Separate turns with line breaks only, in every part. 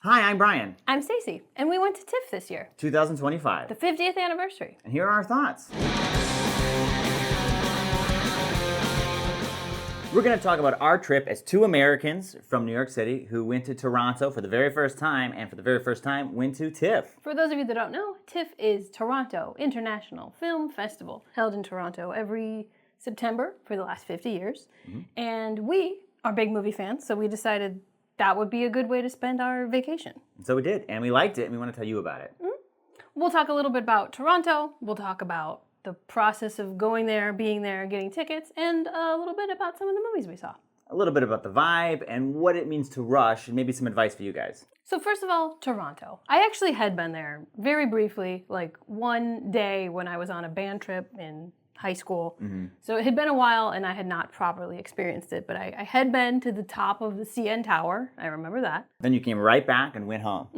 Hi, I'm Bryan.
I'm Stacey, and we went to TIFF this year,
2025.
the 50th anniversary.
And here are our thoughts. We're going to talk about our trip as two Americans from New York City who went to Toronto for the very first time, and for the very first time went to TIFF.
For those of you that don't know, TIFF is Toronto International Film Festival, held in Toronto every September for the last 50 years. And we are big movie fans, so we decided that would be a good way to spend our vacation.
So we did, and we liked it, and we want to tell you about it.
We'll talk a little bit about Toronto, we'll talk about the process of going there, being there, getting tickets, and a little bit about some of the movies we saw.
A little bit about the vibe and what it means to rush, and maybe some advice for you guys.
So first of all, Toronto. I actually had been there very briefly, like one day when I was on a band trip in high school. So it had been a while and I had not properly experienced it, but I had been to the top of the CN Tower. I remember that.
Then you came right back and went home.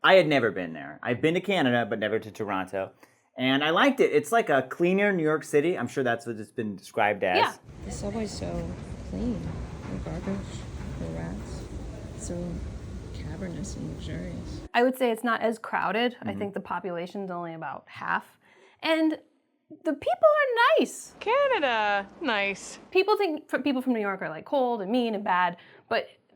I had never been there. I've been to Canada, but never to Toronto. And I liked it. It's like a cleaner New York City. I'm sure that's what it's been described as.
Yeah.
The subway's so clean. No garbage, no rats. So cavernous and luxurious.
I would say it's not as crowded. I think the population's only about half. And the people are nice.
Canada, nice.
People think people from New York are like cold and mean and bad,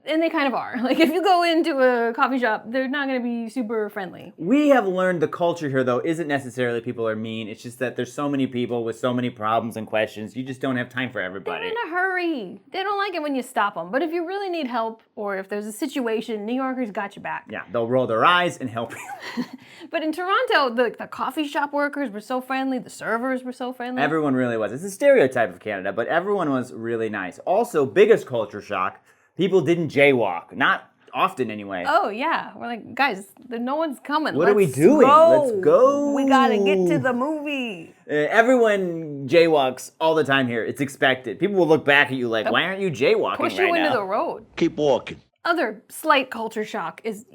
and they kind of are. Like if you go into a coffee shop, they're not going to be super friendly.
We have learned the culture here, though, isn't necessarily people are mean. It's just that there's so many people with so many problems and questions. You just don't have time for everybody.
They're in a hurry. They don't like it when you stop them. But if you really need help or if there's a situation, New Yorkers got your back.
Yeah, they'll roll their eyes and help you.
But in Toronto, the coffee shop workers were so friendly. The servers were so friendly.
Everyone really was. It's a stereotype of Canada, but everyone was really nice. Also, biggest culture shock, people didn't jaywalk. Not often, anyway.
Oh, yeah. We're like, guys, no one's coming.
What are we
Let's
doing?
go.
Let's go.
We got to get to the movie.
Everyone jaywalks all the time here. It's expected. People will look back at you like, why aren't you jaywalking
Push
right
you into
now?
the road.
Keep walking.
Other slight culture shock is,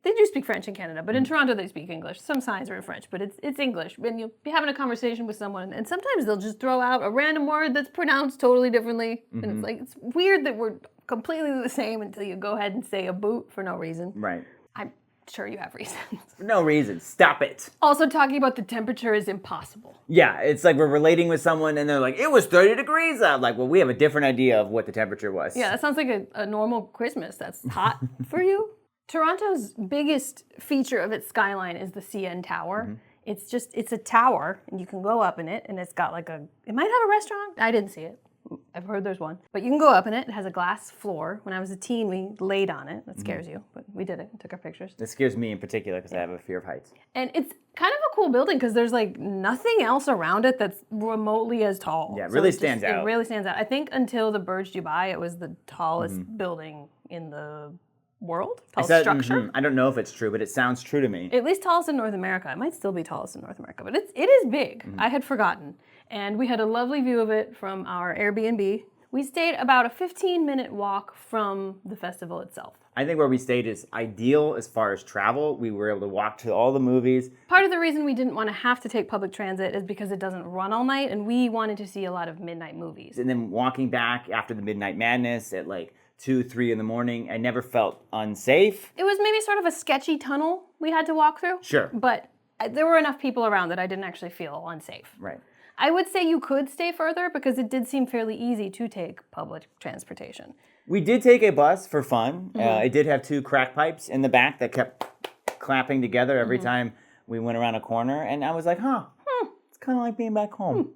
they do speak French in Canada, but in Toronto they speak English. Some signs are in French, but it's English. And you'll be having a conversation with someone, and sometimes they'll just throw out a random word that's pronounced totally differently. And it's like, it's weird that we're completely the same until you go ahead and say a boot for no reason.
Right.
I'm sure you have reasons.
For no reason. Stop it.
Also, talking about the temperature is impossible.
Yeah, it's like we're relating with someone and they're like, it was 30 degrees out. Like, well, we have a different idea of what the temperature was.
Yeah, that sounds like a normal Christmas. That's hot for you. Toronto's biggest feature of its skyline is the CN Tower. It's a tower, and you can go up in it, and it's got like it might have a restaurant. I didn't see it. I've heard there's one. But you can go up in it. It has a glass floor. When I was a teen, we laid on it. That scares you, but we did it. Took our pictures.
It scares me in particular because I have a fear of heights.
And it's kind of a cool building because there's like nothing else around it that's remotely as tall.
Yeah, it really stands out.
It really stands out. I think until the Burj Dubai, it was the tallest building in the world, tallest structure.
I don't know if it's true, but it sounds true to me.
At least tallest in North America. It might still be tallest in North America, but it is big. I had forgotten. And we had a lovely view of it from our Airbnb. We stayed about a 15-minute walk from the festival itself.
I think where we stayed is ideal as far as travel. We were able to walk to all the movies.
Part of the reason we didn't want to have to take public transit is because it doesn't run all night, and we wanted to see a lot of midnight movies.
And then walking back after the Midnight Madness at like 2, 3 in the morning, I never felt unsafe.
It was maybe sort of a sketchy tunnel we had to walk through.
Sure.
But there were enough people around that I didn't actually feel unsafe.
Right.
I would say you could stay further because it did seem fairly easy to take public transportation.
We did take a bus for fun. It did have 2 crack pipes in the back that kept clapping together every time we went around a corner. And I was like, it's kind of like being back home.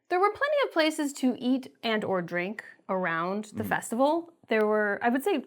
There were plenty of places to eat and or drink around the festival. There were, I would say,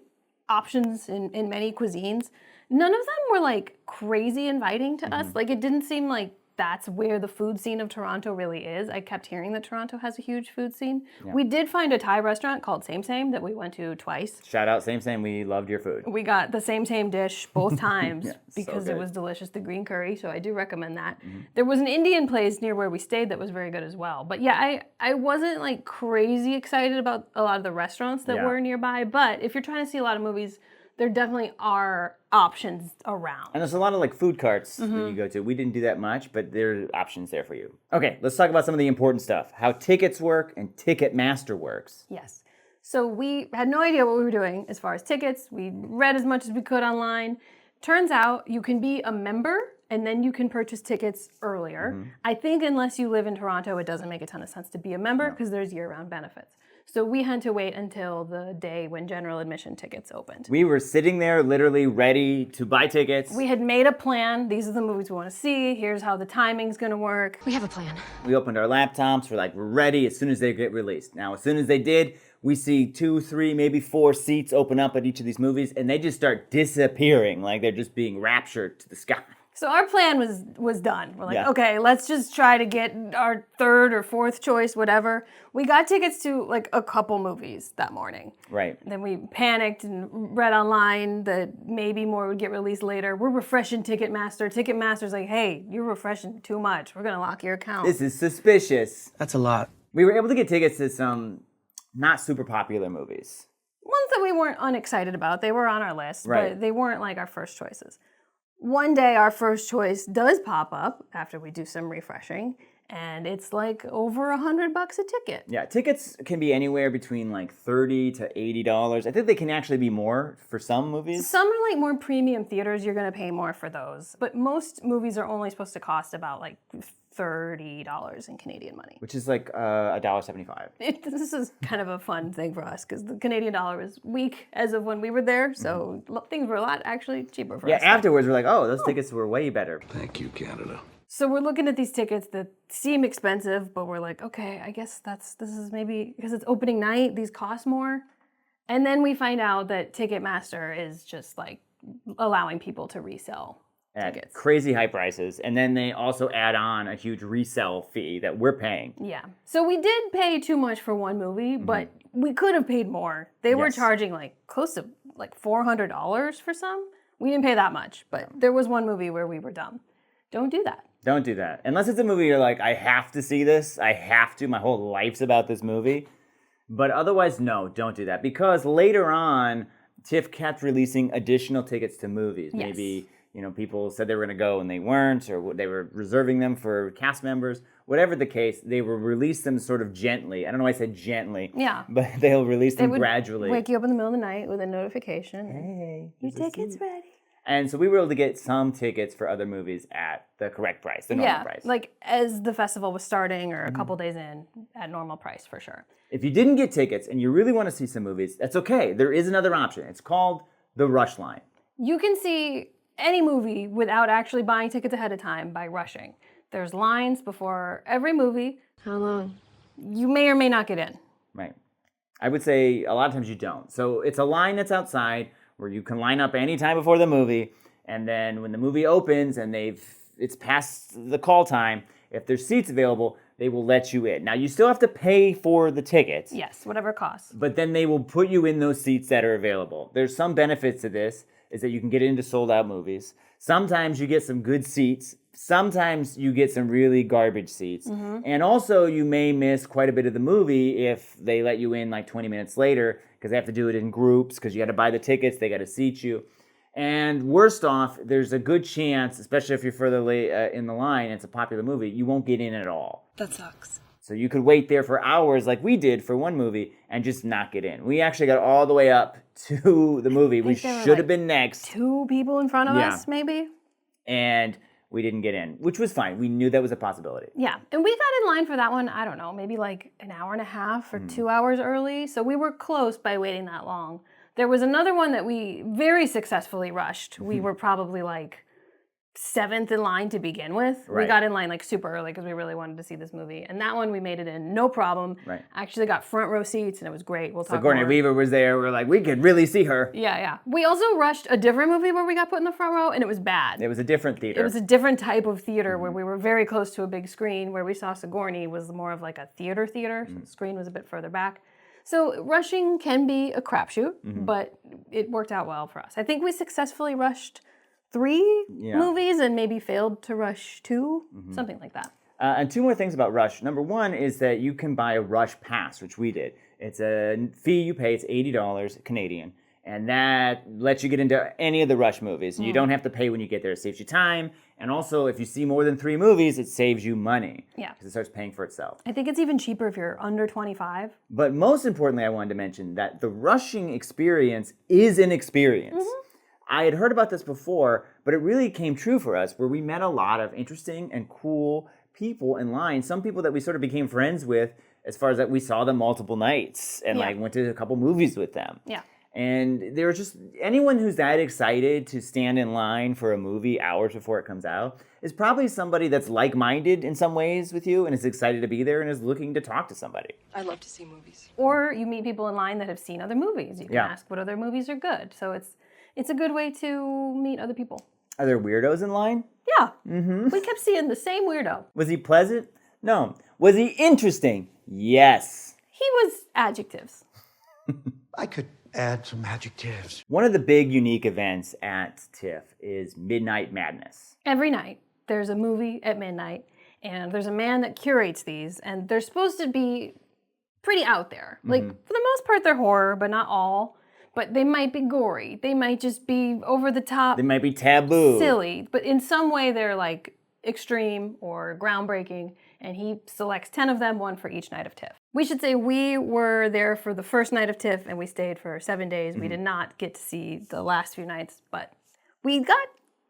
options in many cuisines. None of them were like crazy inviting to us. Like it didn't seem like that's where the food scene of Toronto really is. I kept hearing that Toronto has a huge food scene. Yeah. We did find a Thai restaurant called Same Same that we went to twice.
Shout out Same Same, we loved your food.
We got the same dish both times because
so
it was delicious, the green curry, so I do recommend that. There was an Indian place near where we stayed that was very good as well. But yeah, I wasn't like crazy excited about a lot of the restaurants that were nearby, but if you're trying to see a lot of movies, there definitely are options around.
And there's a lot of like food carts that you go to. We didn't do that much, but there are options there for you. Okay, let's talk about some of the important stuff. How tickets work and Ticketmaster works.
Yes. So we had no idea what we were doing as far as tickets. We read as much as we could online. Turns out you can be a member and then you can purchase tickets earlier. I think unless you live in Toronto, it doesn't make a ton of sense to be a member because there's year-round benefits. So we had to wait until the day when general admission tickets opened.
We were sitting there literally ready to buy tickets.
We had made a plan. These are the movies we want to see. Here's how the timing's going to work.
We have a plan.
We opened our laptops. We're like, we're ready as soon as they get released. Now, as soon as they did, we see 2, 3, maybe 4 seats open up at each of these movies, and they just start disappearing like they're just being raptured to the sky.
So our plan was done. We're like,
Yeah.
okay, let's just try to get our third or fourth choice, whatever. We got tickets to like a couple movies that morning.
Right.
Then we panicked and read online that maybe more would get released later. We're refreshing Ticketmaster. Ticketmaster's like, hey, you're refreshing too much. We're going to lock your account.
This is suspicious.
That's a lot.
We were able to get tickets to some not super popular movies.
Ones that we weren't unexcited about. They were on our list,
Right.
but they weren't like our first choices. One day our first choice does pop up after we do some refreshing, and it's like over $100 a ticket.
Yeah, tickets can be anywhere between like $30 to $80. I think they can actually be more for some movies.
Some are like more premium theaters, you're gonna pay more for those. But most movies are only supposed to cost about like $30 in Canadian money.
Which is like $1.75.
This is kind of a fun thing for us because the Canadian dollar was weak as of when we were there, so things were a lot actually cheaper for
Yeah,
us.
afterwards we're like, oh, those tickets were way better.
Thank you, Canada.
So we're looking at these tickets that seem expensive, but we're like, okay, I guess this is maybe because it's opening night, these cost more. And then we find out that Ticketmaster is just like allowing people to resell
At
tickets.
crazy high prices. And then they also add on a huge resell fee that we're paying.
Yeah. So we did pay too much for one movie, but we could have paid more. They were
Yes.
charging like close to like $400 for some. We didn't pay that much, but there was one movie where we were dumb. Don't do that.
Don't do that. Unless it's a movie you're like, I have to see this. I have to. My whole life's about this movie. But otherwise, no, don't do that. Because later on, TIFF kept releasing additional tickets to movies.
Yes.
Maybe, people said they were going to go and they weren't, or they were reserving them for cast members. Whatever the case, they will release them sort of gently. I don't know why I said gently.
Yeah.
But they'll release
They
them
would
gradually.
wake you up in the middle of the night with a notification.
Hey,
Your
here's a
ticket's
seat.
ready.
And so we were able to get some tickets for other movies at the correct price, the normal price.
Like as the festival was starting or a couple days in, at normal price for sure.
If you didn't get tickets and you really want to see some movies, that's okay. There is another option. It's called the Rush Line.
You can see any movie without actually buying tickets ahead of time by rushing. There's lines before every movie.
How long?
You may or may not get in.
Right. I would say a lot of times you don't. So it's a line that's outside where you can line up any time before the movie, and then when the movie opens and it's past the call time, if there's seats available, they will let you in. Now you still have to pay for the tickets.
Yes, whatever it costs.
But then they will put you in those seats that are available. There's some benefits to this, is that you can get into sold out movies. Sometimes you get some good seats. Sometimes you get some really garbage seats. And also you may miss quite a bit of the movie if they let you in like 20 minutes later because they have to do it in groups because you got to buy the tickets, they got to seat you. And worst off, there's a good chance, especially if you're further in the line, it's a popular movie, you won't get in at all.
That sucks.
So you could wait there for hours like we did for one movie and just not get in. We actually got all the way up to the movie. We
there were,
should have
like,
been next.
2 people in front of
Yeah.
us, maybe?
And we didn't get in, which was fine. We knew that was a possibility.
Yeah, and we got in line for that one, I don't know, maybe like an hour and a half or 2 hours early. So we were close by waiting that long. There was another one that we very successfully rushed. We were probably like 7th in line to begin with. We
Right.
got in line like super early because we really wanted to see this movie. And that one we made it in, no problem.
Right.
Actually got front row seats and it was great. We'll
So
talk
Sigourney
more.
Weaver was there. We're like, we could really see her.
Yeah. We also rushed a different movie where we got put in the front row and it was bad.
It was a different theater.
It was a different type of theater where we were very close to a big screen. Where we saw Sigourney was more of like a theater. So the screen was a bit further back. So rushing can be a crapshoot, but it worked out well for us. I think we successfully rushed 3 movies and maybe failed to rush 2, something like that.
And 2 more things about Rush. Number 1 is that you can buy a Rush Pass, which we did. It's a fee you pay. It's $80 Canadian. And that lets you get into any of the Rush movies. And you don't have to pay when you get there. It saves you time. And also, if you see more than 3 movies, it saves you money.
Yeah.
Because it starts paying for itself.
I think it's even cheaper if you're under 25.
But most importantly, I wanted to mention that the rushing experience is an experience. I had heard about this before, but it really came true for us, where we met a lot of interesting and cool people in line. Some people that we sort of became friends with, as far as that we saw them multiple nights and like went to a couple movies with them.
Yeah.
And there was just anyone who's that excited to stand in line for a movie hours before it comes out is probably somebody that's like-minded in some ways with you and is excited to be there and is looking to talk to somebody.
I love to see movies.
Or you meet people in line that have seen other movies. You can ask what other movies are good. So it's a good way to meet other people.
Are there weirdos in line?
Yeah. We kept seeing the same weirdo.
Was he pleasant? No. Was he interesting? Yes.
He was adjectives.
I could add some adjectives.
One of the big unique events at TIFF is Midnight Madness.
Every night, there's a movie at midnight, and there's a man that curates these, and they're supposed to be pretty out there. Like, for the most part, they're horror, but not all. But they might be gory. They might just be over the top.
They might be taboo.
Silly. But in some way, they're like extreme or groundbreaking, and he selects 10 of them, one for each night of TIFF. We should say we were there for the first night of TIFF, and we stayed for 7 days. We did not get to see the last few nights, but we got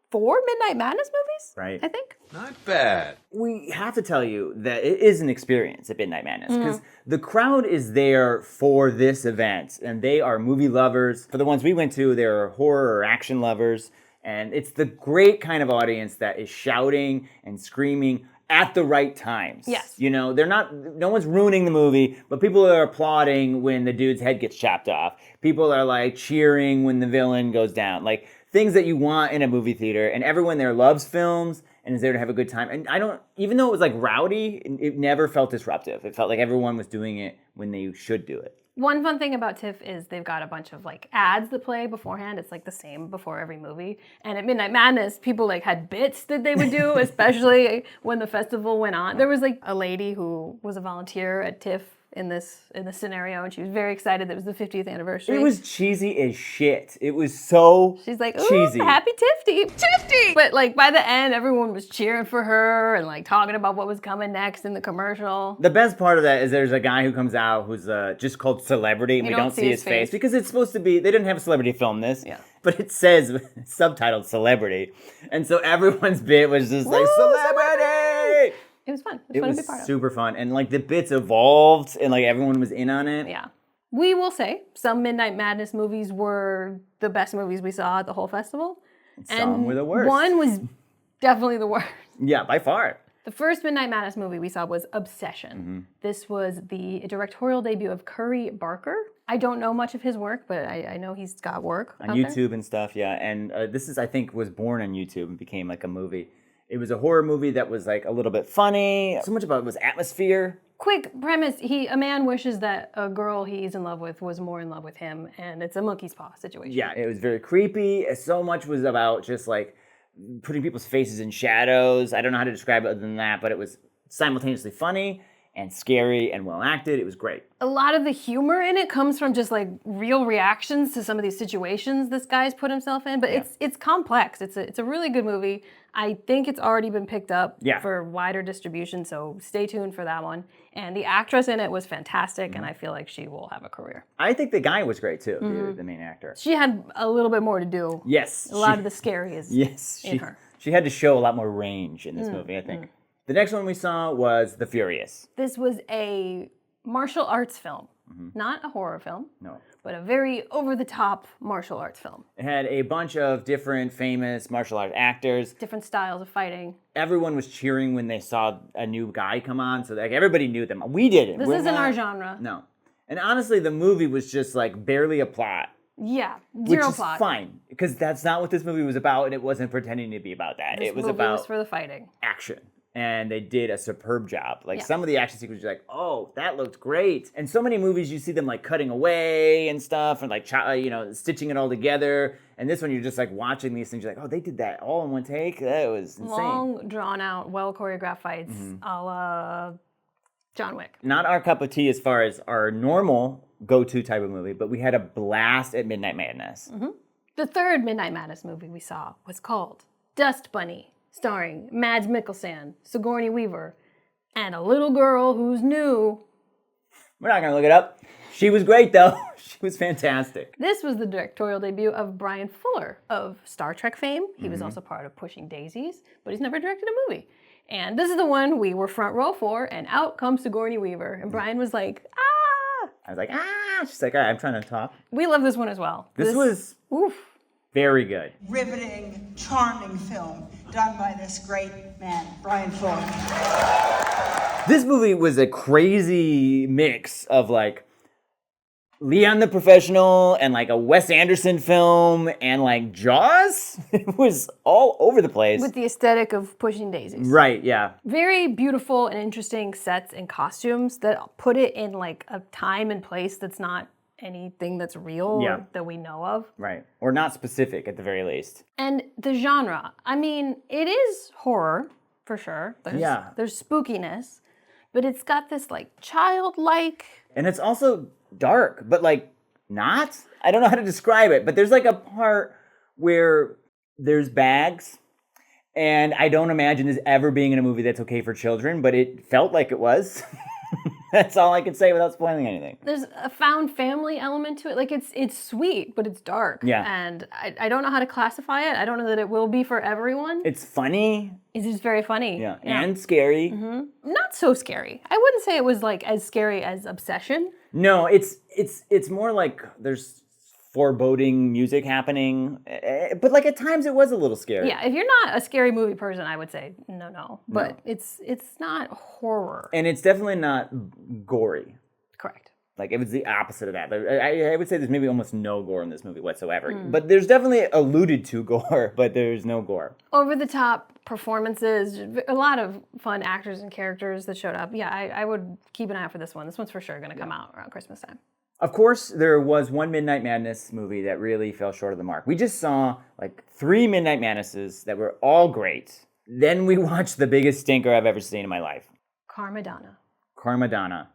4 Midnight Madness movies,
Right.
I think.
Not bad.
We have to tell you that it is an experience at Midnight Madness because the crowd is there for this event, and they are movie lovers. For the ones we went to, they're horror or action lovers, and it's the great kind of audience that is shouting and screaming at the right times.
Yes.
You know, no one's ruining the movie, but people are applauding when the dude's head gets chopped off. People are like cheering when the villain goes down. Like things that you want in a movie theater, and everyone there loves films and is there to have a good time. And even though it was like rowdy, it never felt disruptive. It felt like everyone was doing it when they should do it.
One fun thing about TIFF is they've got a bunch of like ads that play beforehand. It's like the same before every movie. And at Midnight Madness, people like had bits that they would do, especially when the festival went on. There was like a lady who was a volunteer at TIFF in this scenario, and she was very excited that it was the 50th anniversary.
It was cheesy as shit. It was so
She's like, ooh,
cheesy.
happy Tifty! Tifty! But like by the end, everyone was cheering for her and like talking about what was coming next in the commercial.
The best part of that is there's a guy who comes out who's just called Celebrity, and
You
we don't see his face because it's supposed to be, they didn't have a celebrity film this, but it says subtitled Celebrity. And so everyone's bit was just like, Celebrity!
It was fun. It was fun to be part of.
Super fun. And like the bits evolved and like everyone was in on it.
Yeah. We will say some Midnight Madness movies were the best movies we saw at the whole festival.
Some were the worst.
One was definitely the worst.
Yeah, by far.
The first Midnight Madness movie we saw was Obsession. This was the directorial debut of Curry Barker. I don't know much of his work, but I know he's got work
On
out
YouTube
there.
and stuff, yeah. And this is, I think, was born on YouTube and became like a movie. It was a horror movie that was like a little bit funny. So much about it was atmosphere.
Quick premise, a man wishes that a girl he's in love with was more in love with him, and it's a monkey's paw situation.
Yeah, it was very creepy. So much was about just like putting people's faces in shadows. I don't know how to describe it other than that, but it was simultaneously funny and scary and well acted. It was great.
A lot of the humor in it comes from just like real reactions to some of these situations this guy's put himself in, but it's complex. It's a really good movie. I think it's already been picked up for wider distribution, so stay tuned for that one. And the actress in it was fantastic, and I feel like she will have a career.
I think the guy was great too, the main actor.
She had a little bit more to do.
Yes.
A lot of the scary is in her.
She had to show a lot more range in this movie, I think. The next one we saw was The Furious.
This was a martial arts film, not a horror film.
No.
But a very over-the-top martial arts film.
It had a bunch of different famous martial arts actors.
Different styles of fighting.
Everyone was cheering when they saw a new guy come on, so like everybody knew them. We didn't.
This isn't our genre.
No. And honestly, the movie was just like barely a plot.
Yeah, zero
which is
plot.
Fine, because that's not what this movie was about, and it wasn't pretending to be about that.
This
it was
movie
about
was for the fighting.
Action. And they did a superb job. Like some of the action sequences, you're like, oh, that looked great. And so many movies, you see them like cutting away and stuff, and like stitching it all together. And this one, you're just like watching these things. You're like, oh, they did that all in one take. That was insane.
Long, drawn out, well choreographed fights, a la John Wick.
Not our cup of tea as far as our normal go-to type of movie, but we had a blast at Midnight Madness.
The third Midnight Madness movie we saw was called Dust Bunny, starring Mads Mikkelsen, Sigourney Weaver, and a little girl who's new.
We're not going to look it up. She was great, though. She was fantastic.
This was the directorial debut of Bryan Fuller of Star Trek fame. He was also part of Pushing Daisies, but he's never directed a movie. And this is the one we were front row for, and out comes Sigourney Weaver. And Bryan was like, ah!
I was like, ah! She's like, all right, I'm trying to talk.
We love this one as well.
This was
oof.
very good.
Riveting, charming film done by this great man, Bryan Fuller.
This movie was a crazy mix of like Leon the Professional and like a Wes Anderson film and like Jaws. It was all over the place.
With the aesthetic of Pushing Daisies.
Right, yeah.
Very beautiful and interesting sets and costumes that put it in like a time and place that's not anything that's real
Yeah.
that we know of.
Right. Or not specific at the very least.
And the genre, I mean, it is horror for sure. There's spookiness, but it's got this like childlike.
And it's also dark, but like not. I don't know how to describe it, but there's like a part where there's bags. And I don't imagine this ever being in a movie that's okay for children, but it felt like it was. That's all I can say without spoiling anything.
There's a found family element to it. Like it's sweet, but it's dark.
Yeah.
And I don't know how to classify it. I don't know that it will be for everyone.
It's funny.
It's just very funny.
Yeah. And scary.
Not so scary. I wouldn't say it was like as scary as Obsession.
No, it's more like there's foreboding music happening, but like at times it was a little scary.
Yeah, if you're not a scary movie person, I would say no. But it's not horror.
And it's definitely not gory.
Correct.
Like it was the opposite of that. I would say there's maybe almost no gore in this movie whatsoever. But there's definitely alluded to gore, but there's no gore.
Over the top performances, a lot of fun actors and characters that showed up. Yeah, I would keep an eye out for this one. This one's for sure going to come out around Christmas time.
Of course, there was one Midnight Madness movie that really fell short of the mark. We just saw like 3 Midnight Madnesses that were all great. Then we watched the biggest stinker I've ever seen in my life. Karmadona.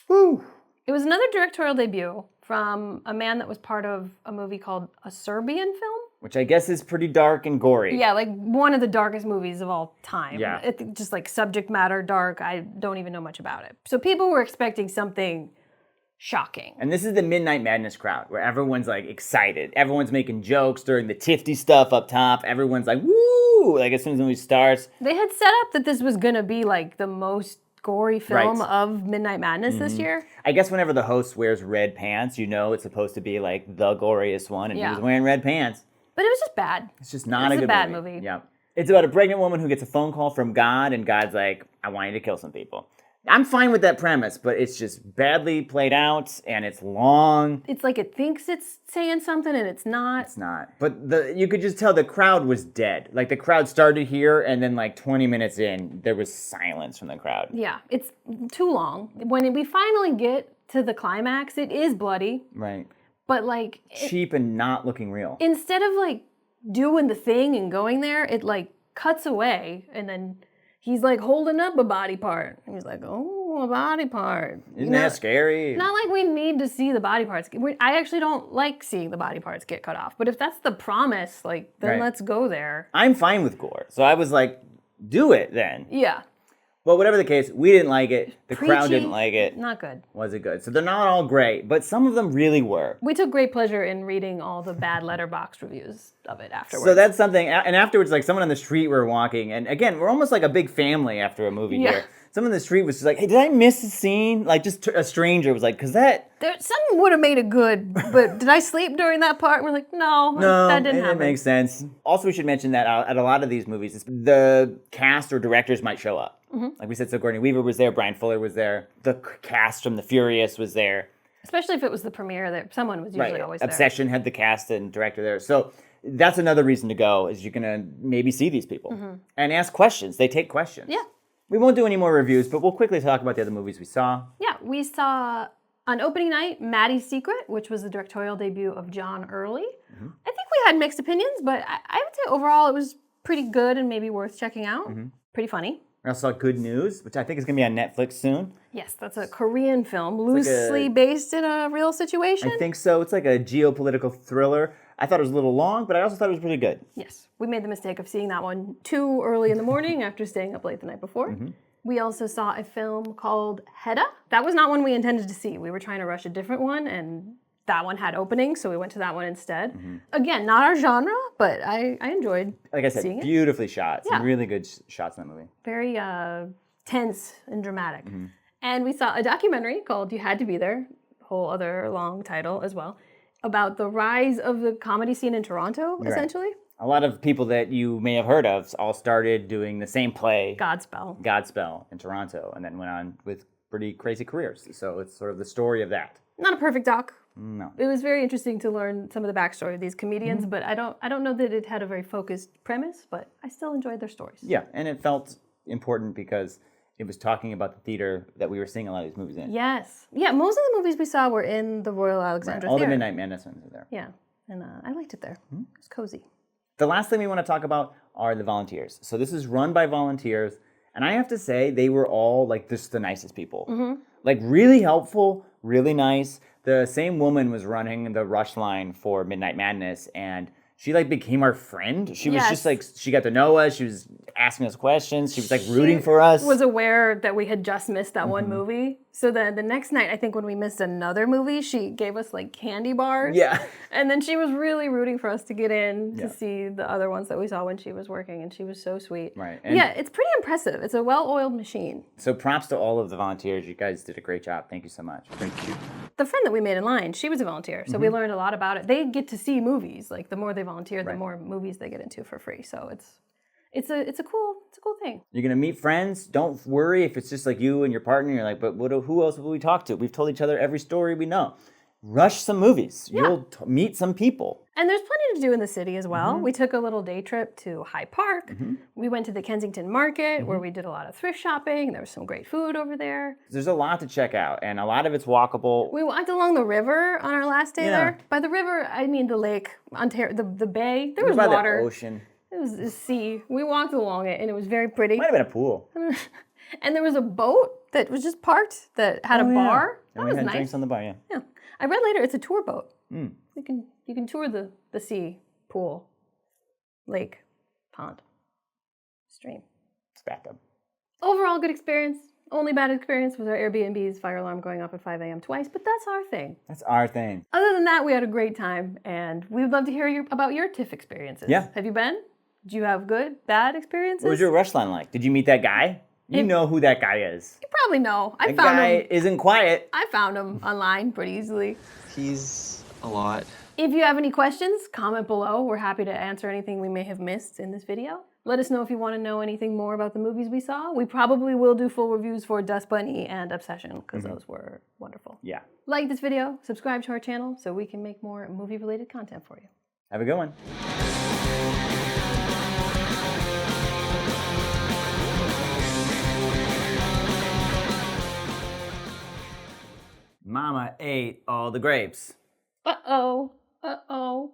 Woo!
It was another directorial debut from a man that was part of a movie called A Serbian Film.
Which I guess is pretty dark and gory.
Yeah, like one of the darkest movies of all time.
Yeah.
Just like subject matter dark. I don't even know much about it. So people were expecting something shocking.
And this is the Midnight Madness crowd where everyone's like excited. Everyone's making jokes during the TIFF stuff up top. Everyone's like, woo! Like as soon as the movie starts.
They had set up that this was going to be like the most gory film of Midnight Madness this year.
I guess whenever the host wears red pants, you know it's supposed to be like the goriest one. And he was wearing red pants.
But it was just bad.
It's just not a good
bad movie.
Yeah. It's about a pregnant woman who gets a phone call from God, and God's like, I want you to kill some people. I'm fine with that premise, but it's just badly played out, and it's long.
It's like it thinks it's saying something, and it's not.
It's not. But you could just tell the crowd was dead. Like, the crowd started here, and then, like, 20 minutes in, there was silence from the crowd.
Yeah, it's too long. When we finally get to the climax, it is bloody.
Right.
But, like...
cheap and not looking real.
Instead of, like, doing the thing and going there, it, like, cuts away, and then... he's like holding up a body part. And he's like, oh, a body part.
Isn't that scary?
Not like we need to see the body parts. I actually don't like seeing the body parts get cut off. But if that's the promise, like, then let's go there.
I'm fine with gore. So I was like, do it then.
Yeah.
Well, whatever the case, we didn't like it. The crowd
Preachy,
didn't like it.
Not good.
Was it good? So they're not all great, but some of them really were.
We took great pleasure in reading all the bad letterbox reviews of it afterwards.
So that's something, and afterwards, like someone on the street were walking, and again, we're almost like a big family after a movie here. Someone on the street was just like, hey, did I miss a scene? Like just a stranger was like, because that...
Some would have made it good, but did I sleep during that part? We're like, no, that didn't happen.
It makes sense. Also, we should mention that at a lot of these movies, the cast or directors might show up. Like we said, Sigourney Weaver was there, Bryan Fuller was there, the cast from The Furious was there.
Especially if it was the premiere, that someone was usually always there.
Obsession had the cast and director there. So that's another reason to go, is you're going to maybe see these people and ask questions. They take questions.
Yeah.
We won't do any more reviews, but we'll quickly talk about the other movies we saw.
Yeah, we saw on opening night, Maddie's Secret, which was the directorial debut of John Early. I think we had mixed opinions, but I would say overall it was pretty good and maybe worth checking out. Pretty funny.
We also saw Good News, which I think is going to be on Netflix soon.
Yes, that's a Korean film, loosely based in a real situation.
I think so. It's like a geopolitical thriller. I thought it was a little long, but I also thought it was pretty good.
Yes, we made the mistake of seeing that one too early in the morning after staying up late the night before. We also saw a film called Hedda. That was not one we intended to see. We were trying to rush a different one, and that one had openings, so we went to that one instead. Again, not our genre, but I enjoyed
Like I said,
seeing it.
beautifully shot. Some
Yeah.
really good shots in that movie.
Very tense and dramatic. And we saw a documentary called You Had to Be There, whole other long title as well, about the rise of the comedy scene in Toronto, essentially.
A lot of people that you may have heard of all started doing the same play,
Godspell.
Godspell, in Toronto, and then went on with pretty crazy careers. So it's sort of the story of that.
Not a perfect doc.
No.
It was very interesting to learn some of the backstory of these comedians, but I don't know that it had a very focused premise, but I still enjoyed their stories.
Yeah, and it felt important because it was talking about the theater that we were seeing a lot of these movies in.
Yes. Yeah, most of the movies we saw were in the Royal Alexandra
All the
Theatre.
Midnight Madness ones are there.
Yeah, and I liked it there. It was cozy.
The last thing we want to talk about are the volunteers. So this is run by volunteers, and I have to say they were all like just the nicest people. Like really helpful, really nice. The same woman was running the rush line for Midnight Madness, and she like became our friend. She was just like, she got to know us. She was asking us questions. She was like rooting for us.
Was aware that we had just missed that one movie. So then the next night, I think when we missed another movie, she gave us like candy bars.
Yeah.
And then she was really rooting for us to get in to see the other ones that we saw when she was working, and she was so sweet.
Right.
Yeah, it's pretty impressive. It's a well-oiled machine.
So props to all of the volunteers. You guys did a great job. Thank you so much. Thank you.
The friend that we made in line, she was a volunteer, so we learned a lot about it. They get to see movies. Like the more they volunteer, the more movies they get into for free. So it's a cool thing.
You're gonna meet friends. Don't worry if it's just like you and your partner. You're like, but who else will we talk to? We've told each other every story we know. Rush some movies.
Yeah.
You'll meet some people.
And there's plenty to do in the city as well. We took a little day trip to Hyde Park. We went to the Kensington Market where we did a lot of thrift shopping. There was some great food over there.
There's a lot to check out, and a lot of it's walkable.
We walked along the river on our last day
Yeah.
there. By the river, I mean the lake, Ontario, the bay. There was
by
water.
the ocean.
It was a sea. We walked along it, and it was very pretty.
Might have been a pool.
And there was a boat that was just parked that had a bar. That
And we
was
had
nice.
drinks on the bar. Yeah.
Yeah. I read later it's a tour boat. You can tour the sea, pool, lake, pond, stream.
It's back up.
Overall, good experience. Only bad experience was our Airbnb's fire alarm going off at 5 a.m. twice, but that's our thing.
That's our thing.
Other than that, we had a great time, and we'd love to hear about your TIFF experiences.
Yeah.
Have you been? Do you have good, bad experiences?
What was your rush line like? Did you meet that guy? You know who that guy is.
You probably know. I
That
found
guy
him.
isn't quiet.
I found him online pretty easily.
He's a lot.
If you have any questions, comment below. We're happy to answer anything we may have missed in this video. Let us know if you want to know anything more about the movies we saw. We probably will do full reviews for Dust Bunny and Obsession because those were wonderful.
Yeah.
Like this video, subscribe to our channel so we can make more movie-related content for you.
Have a good one. Mama ate all the grapes.
Uh-oh. Uh-oh.